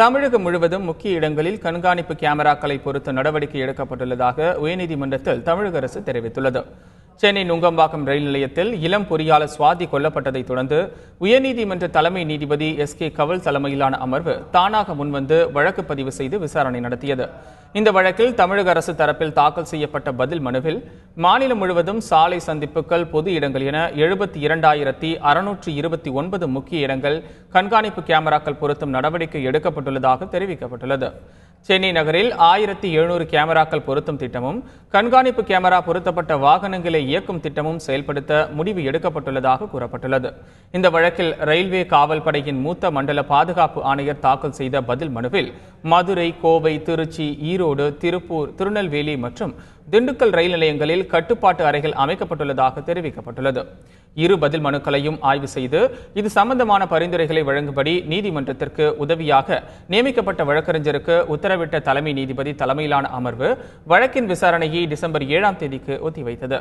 தமிழகம் முழுவதும் முக்கிய இடங்களில் கண்காணிப்பு கேமராக்களை பொருத்த நடவடிக்கை எடுக்கப்பட்டுள்ளதாக உயர்நீதிமன்றத்தில் தமிழக அரசு தெரிவித்துள்ளது. சென்னை நுங்கம்பாக்கம் ரயில் நிலையத்தில் இளம் பொறியாளர் சுவாதி கொல்லப்பட்டதை தொடர்ந்து உயர்நீதிமன்ற தலைமை நீதிபதி எஸ்.கே. கவல் தலைமையிலான அமர்வு தானாக முன்வந்து வழக்கு பதிவு செய்து விசாரணை நடத்தியது. இந்த வழக்கில் தமிழக அரசு தரப்பில் தாக்கல் செய்யப்பட்ட பதில் மனுவில் மாநிலம் முழுவதும் சாலை சந்திப்புகள், பொது இடங்கள் என 72,629 முக்கிய இடங்கள் கண்காணிப்பு கேமராக்கள் பொருத்தும் நடவடிக்கை எடுக்கப்பட்டுள்ளதாக தெரிவிக்கப்பட்டுள்ளது. சென்னை நகரில் 1700 கேமராக்கள் பொருத்தும் திட்டமும், கண்காணிப்பு கேமரா பொருத்தப்பட்ட வாகனங்களை இயக்கும் திட்டமும் செயல்படுத்த முடிவு எடுக்கப்பட்டுள்ளதாக கூறப்பட்டுள்ளது. இந்த வழக்கில் ரயில்வே காவல் படையின் மூத்த மண்டல பாதுகாப்பு ஆணையர் தாக்கல் செய்த பதில் மனுவில் மதுரை, கோவை, திருச்சி, ஈரோடு, திருப்பூர், திருநெல்வேலி மற்றும் திண்டுக்கல் ரயில் நிலையங்களில் கட்டுப்பாட்டு அறைகள் அமைக்கப்பட்டுள்ளதாக தெரிவிக்கப்பட்டுள்ளது. இரு பதில் மனுக்களையும் ஆய்வு செய்து இது சம்பந்தமான பரிந்துரைகளை வழங்கும்படி நீதிமன்றத்திற்கு உதவியாக நியமிக்கப்பட்ட வழக்கறிஞருக்கு உத்தரவிட்ட தலைமை நீதிபதி தலைமையிலான அமர்வு வழக்கின் விசாரணையை டிசம்பர் 7ஆம் தேதிக்கு ஒத்திவைத்தது.